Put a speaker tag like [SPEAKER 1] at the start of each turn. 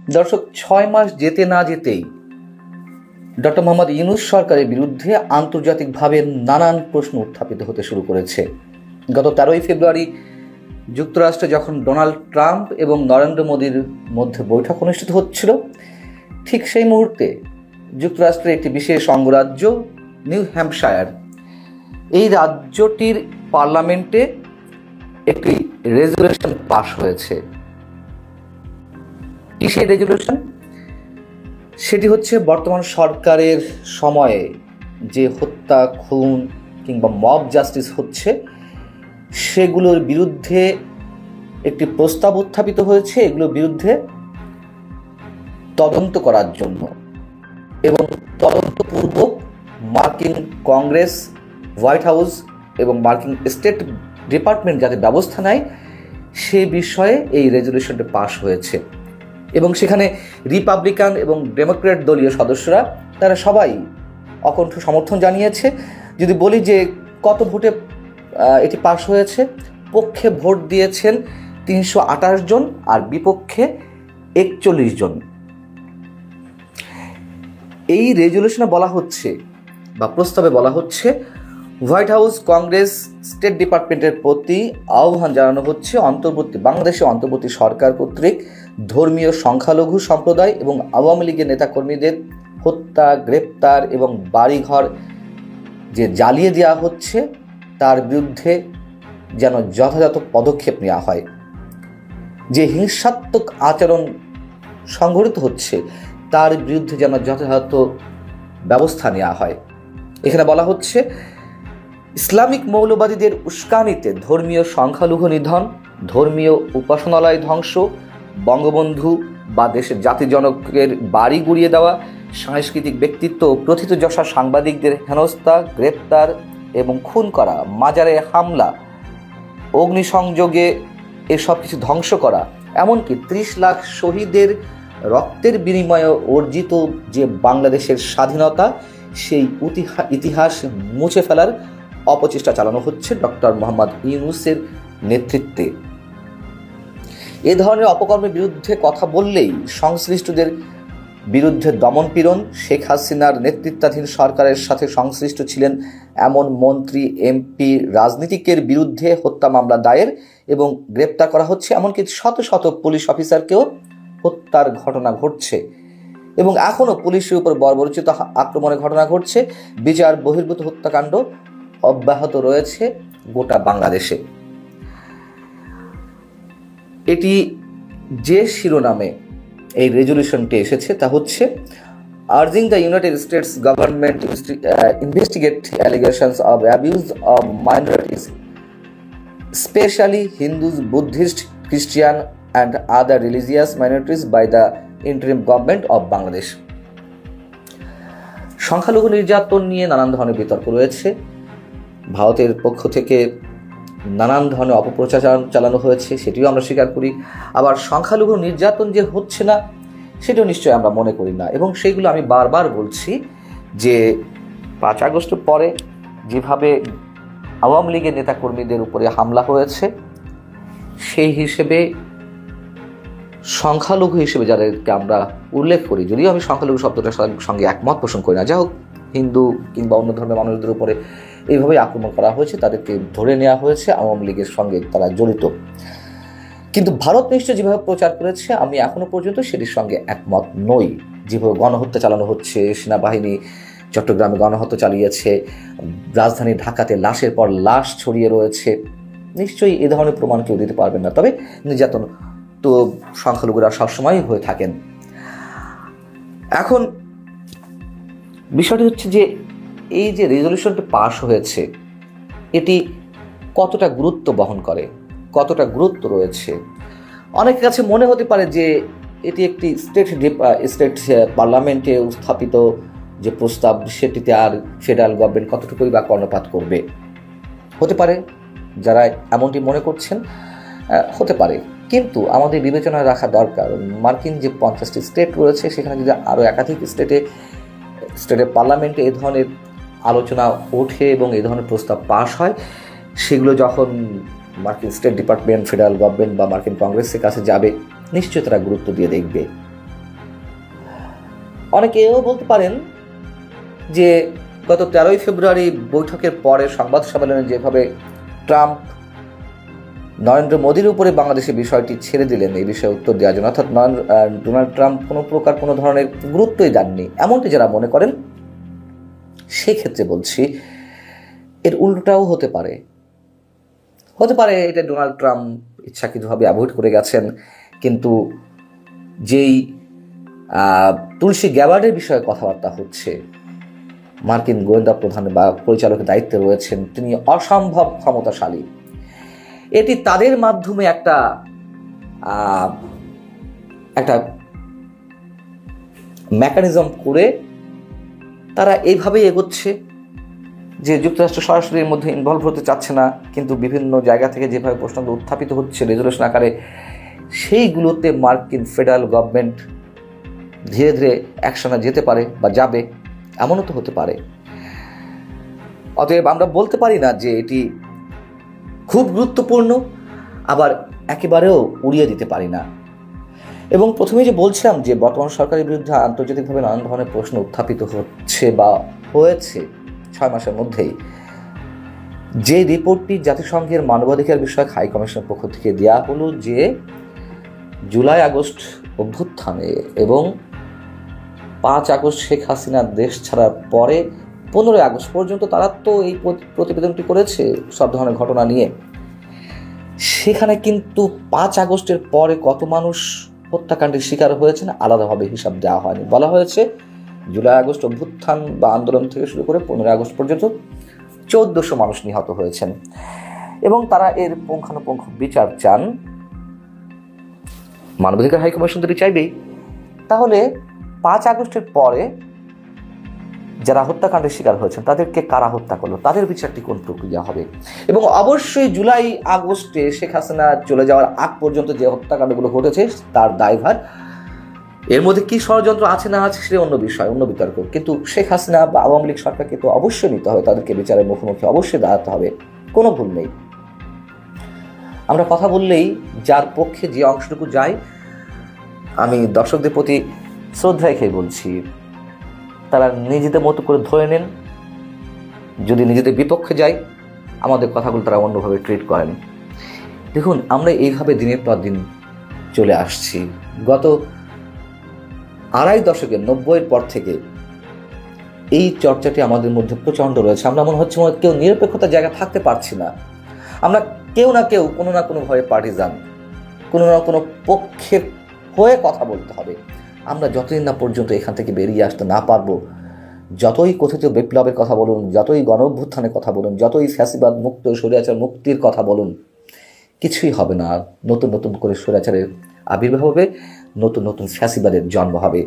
[SPEAKER 1] দর্শক, 6 মাস যেতে না যেতেই ডক্টর মোহাম্মদ ইউনূস সরকারের বিরুদ্ধে আন্তর্জাতিকভাবে নানান প্রশ্ন উত্থাপিত হতে শুরু করেছে। গত 13ই ফেব্রুয়ারি যুক্তরাষ্ট্রে যখন ডোনাল্ড ট্রাম্প এবং নরেন্দ্র মোদীর মধ্যে বৈঠক অনুষ্ঠিত হচ্ছিল, ঠিক সেই মুহূর্তে যুক্তরাষ্ট্রের একটি বিশেষ অঙ্গরাজ্য নিউ হ্যাম্পশায়ার, এই রাজ্যটির পার্লামেন্টে একটি রেজুলেশন পাস হয়েছে। কি সেই রেজুলেশন? সেটি হচ্ছে বর্তমান সরকারের সময়ে যে হত্যা, খুন কিংবা মব জাস্টিস হচ্ছে, সেগুলোর বিরুদ্ধে একটি প্রস্তাব উত্থাপিত হয়েছে, এগুলোর বিরুদ্ধে তদন্ত করার জন্য এবং তদন্তপূর্বক মার্কিন কংগ্রেস, হোয়াইট হাউস এবং মার্কিন স্টেট ডিপার্টমেন্ট যাতে ব্যবস্থা নেয় সে বিষয়ে এই রেজুলেশনটি পাস হয়েছে। এবং সেখানে রিপাবলিকান এবং ডেমোক্র্যাট দলীয় সদস্যরা তারা সবাই অকণ্ঠ সমর্থন জানিয়েছে। যদি বলি যে কত ভোটে এটি পাস হয়েছে, পক্ষে ভোট দিয়েছেন 328 জন আর বিপক্ষে 41 জন। এই রেজুলেশনে বলা হচ্ছে বা প্রস্তাবে বলা হচ্ছে, হোয়াইট হাউস, কংগ্রেস, স্টেট ডিপার্টমেন্টের প্রতি আহ্বান জানানো হচ্ছে বাংলাদেশে অন্তর্বর্তী সরকার কর্তৃক ধর্মীয় সংখ্যালঘু সম্প্রদায় এবং আওয়ামী লীগের নেতাকর্মীদের হত্যা, গ্রেপ্তার এবং বাড়িঘর যে জ্বালিয়ে দেওয়া হচ্ছে তার বিরুদ্ধে যেন যথাযথ পদক্ষেপ নেওয়া হয়। যে হিংসাত্মক আচরণ সংঘটিত হচ্ছে তার বিরুদ্ধে যেন যথাযথ ব্যবস্থা নেওয়া হয়। এখানে বলা হচ্ছে, ইসলামিক মৌলবাদীদের উস্কানিতে ধর্মীয় সংখ্যালঘু নিধন, ধর্মীয় উপাসনালয় ধ্বংস, বঙ্গবন্ধু বা দেশের জাতি জনকের বাড়ি গুড়িয়ে দেওয়া, সাংস্কৃতিক ব্যক্তিত্ব ও প্রথিতযশা সাংবাদিকদের হেনস্থা, গ্রেপ্তার এবং খুন করা, মাজারে হামলা, অগ্নিসংযোগে এসব কিছু ধ্বংস করা, এমনকি 30 লাখ শহীদের রক্তের বিনিময়ে অর্জিত যে বাংলাদেশের স্বাধীনতা, সেই ইতিহাস মুছে ফেলার অপচেষ্টা চালানো হচ্ছে ডক্টর মোহাম্মদ ইউনূসের নেতৃত্বে। এ ধরনের অপকর্মের বিরুদ্ধে কথা বললেই সংশ্লিষ্টদের বিরুদ্ধে দমনপীড়ন, শেখ হাসিনার নেতৃত্বাধীন সরকারের সাথে সংশ্লিষ্ট ছিলেন এমন মন্ত্রী, এমপি, রাজনীতিকের বিরুদ্ধে হত্যা মামলা দায়ের এবং গ্রেপ্তার করা হচ্ছে, এমনকি শত শত পুলিশ অফিসারকেও হত্যার ঘটনা ঘটছে এবং এখনও পুলিশের উপর বর্বরোচিত আক্রমণের ঘটনা ঘটছে। বিচার বহির্ভূত হত্যাকাণ্ড অব্যাহত রয়েছে গোটা বাংলাদেশে। এটি যে শিরোনামে এই রেজুলেশনটি এসেছে তা হচ্ছে, urging the United States government investigate allegations of abuse of minorities, specially Hindus, Buddhist, Christian and other religious minorities by the interim government of Bangladesh. সংখ্যালঘু নির্যাতন নিয়ে নানান ধরনের বিতর্ক রয়েছে। ভারতের পক্ষ থেকে নানান ধরনের অপপ্রচার চালানো হয়েছে, সেটিও আমরা স্বীকার করি। আবার সংখ্যালঘু নির্যাতন যে হচ্ছে না সেটাও নিশ্চয়ই আমরা মনে করি না। এবং সেইগুলো আমি বারবার বলছি যে 5 আগস্টের পরে যেভাবে আওয়ামী লীগের নেতাকর্মীদের উপরে হামলা হয়েছে, সেই হিসেবে সংখ্যালঘু হিসেবে যাদেরকে আমরা উল্লেখ করি, যদিও আমি সংখ্যালঘু শব্দটার সঙ্গে একমত পোষণ করি না, যা হোক, হিন্দু কিংবা অন্য ধর্মের মানুষদের উপরে এইভাবেই আক্রমণ করা হয়েছে, তাদেরকে ধরে নেওয়া হয়েছে, আওয়ামী লীগের সঙ্গে তারা জড়িত। কিন্তু ভারত নিশ্চয় যেভাবে প্রচার করেছে আমি এখনো পর্যন্ত সেটির সঙ্গে একমত নই। যেভাবে গণহত্যা চালানো হচ্ছে, সেনাবাহিনী চট্টগ্রামে গণহত্যা চালিয়েছে, রাজধানী ঢাকাতে লাশের পর লাশ ছড়িয়ে রয়েছে, নিশ্চয়ই এ ধরনের প্রমাণ কেউ দিতে পারবেন না। তবে নির্যাতন তো সংখ্যালঘুরা সবসময়ই হয়ে থাকেন। এখন বিষয়টি হচ্ছে যে এই যে রেজলিউশনটি পাস হয়েছে এটি কতটা গুরুত্ব বহন করে, কতটা গুরুত্ব রয়েছে। অনেকের কাছে মনে হতে পারে যে এটি একটি স্টেট পার্লামেন্টে উত্থাপিত যে প্রস্তাব, সেটিতে আর ফেডারেল গভর্নমেন্ট কতটুকুই বা কর্ণপাত করবে। হতে পারে, যারা এমনটি মনে করছেন হতে পারে, কিন্তু আমাদের বিবেচনায় রাখা দরকার মার্কিন যে 50টি স্টেট রয়েছে সেখানে যদি আরও একাধিক স্টেটের পার্লামেন্টে এই ধরনের আলোচনা ওঠে এবং এই ধরনের প্রস্তাব পাস হয়, সেগুলো যখন মার্কিন স্টেট ডিপার্টমেন্ট, ফেডারেল গভর্নমেন্ট বা মার্কিন কংগ্রেসের কাছে যাবে, নিশ্চয়ই তারা গুরুত্ব দিয়ে দেখবে। অনেকে এও বলতে পারেন যে গত 13ই ফেব্রুয়ারি বৈঠকের পরে সংবাদ সম্মেলনে যেভাবে ট্রাম্প নরেন্দ্র মোদীর উপরে বাংলাদেশের বিষয়টি ছেড়ে দিলেন এই বিষয়ে উত্তর দেওয়ার জন্য, অর্থাৎ ডোনাল্ড ট্রাম্প কোনো ধরনের গুরুত্বই দেননি, এমনটি যারা মনে করেন সেই ক্ষেত্রে বলছি এর উল্টোটাও হতে পারে। এটা ডোনাল্ড ট্রাম্প ইচ্ছাকৃতভাবে অ্যাভয়েড করে গেছেন, কিন্তু যেই তুলসী গ্যাবার্ডের বিষয়ে কথাবার্তা হচ্ছে, মার্কিন গোয়েন্দা প্রধান বা পরিচালকের দায়িত্বে রয়েছেন, তিনি অসম্ভব ক্ষমতাশালী। এটি তাদের মাধ্যমে একটা মেকানিজম করে তারা এইভাবেই এগোচ্ছে যে যুক্তরাষ্ট্র সরাসরি এর মধ্যে ইনভলভ হতে চাচ্ছে না, কিন্তু বিভিন্ন জায়গা থেকে যেভাবে প্রশ্নগুলো উত্থাপিত হচ্ছে রেজলিউশন আকারে, সেইগুলোতে মার্কিন ফেডারেল গভর্নমেন্ট ধীরে ধীরে অ্যাকশনে যেতে পারে বা যাবে, এমনও তো হতে পারে। অতএব আমরা বলতে পারি না যে এটি খুব গুরুত্বপূর্ণ, আবার একেবারেও উড়িয়ে দিতে পারি না। এবং প্রথমেই যে বলছিলাম যে বর্তমান সরকারের বিরুদ্ধে আন্তর্জাতিকভাবে নানান ধরনের প্রশ্ন উত্থাপিত হচ্ছে বা হয়েছে 6 মাসের মধ্যেই, যে রিপোর্টটি জাতিসংঘের মানবাধিকার বিষয়ক হাই কমিশনের পক্ষ থেকে দেওয়া হলো যে জুলাই আগস্ট অভ্যুত্থানে এবং 5 আগস্ট শেখ হাসিনা দেশ ছাড়ার পরে 15 আগস্ট পর্যন্ত তারা তো এই প্রতিবেদনটি করেছে সব ধরনের ঘটনা নিয়ে। সেখানে কিন্তু 5 আগস্টের পরে কত মানুষ হত্যাকাণ্ডের শিকার হয়েছেন আলাদাভাবে হিসাব দেওয়া হয়নি। বলা হয়েছে জুলাই আগস্ট অভ্যুত্থান বা আন্দোলন থেকে শুরু করে 15 আগস্ট পর্যন্ত 1400 মানুষ নিহত হয়েছেন, এবং তারা এর পুঙ্খানুপুঙ্খ বিচার চান। মানবাধিকার হাই কমিশন যদি চাইবেই, তাহলে 5 আগস্টের পরে যারা হত্যাকাণ্ডের শিকার হয়েছেন তাদেরকে কারা হত্যা করলো, তাদের বিচারটি কোন প্রক্রিয়া হবে, এবং অবশ্যই জুলাই আগস্টে শেখ হাসিনা চলে যাওয়ার আগ পর্যন্ত যে হত্যাকাণ্ডগুলো ঘটেছে তার দায়ভার, এর মধ্যে কি ষড়যন্ত্র আছে না আছে সেটা অন্য বিষয়, অন্য বিতর্ক, কিন্তু শেখ হাসিনা বা আওয়ামী লীগ সরকারকে তো অবশ্যই নিতে হবে, তাদেরকে বিচারের মুখোমুখি অবশ্যই দাঁড়াতে হবে, কোনো ভুল নেই। আমরা কথা বললেই যার পক্ষে যে অংশটুকু যায়, আমি দর্শকদের প্রতি শ্রদ্ধা রেখেই বলছি, তারা নিজেদের মতো করে ধরে নেন। যদি নিজেদের বিপক্ষে যায়, আমাদের কথাগুলো তারা অন্যভাবে ট্রিট করেন। দেখুন, আমরা এইভাবে দিনের পর দিন চলে আসছি। গত 2.5 দশকের 90-এর পর থেকে এই চর্চাটি আমাদের মধ্যে প্রচণ্ড রয়েছে। আমরা মনে হচ্ছে কেউ নিরপেক্ষতার জায়গা থাকতে পারছি না। আমরা কেউ না কেউ কোনো না কোনোভাবে পার্টিজান, কোনো না কোনো পক্ষের হয়ে কথা বলতে হবে। আমরা যতদিন না পর্যন্ত এখান থেকে বেরিয়ে আসতে না পারবো, যতই কথিত বিপ্লবের কথা বলুন, যতই গণ অভ্যুত্থানের কথা বলুন, যতই ফ্যাসিবাদ মুক্ত স্বৈরাচার মুক্তির কথা বলুন, কিছুই হবে না। নতুন নতুন করে স্বৈরাচারের আবির্ভাব হবে, নতুন নতুন ফ্যাসিবাদের জন্ম হবে।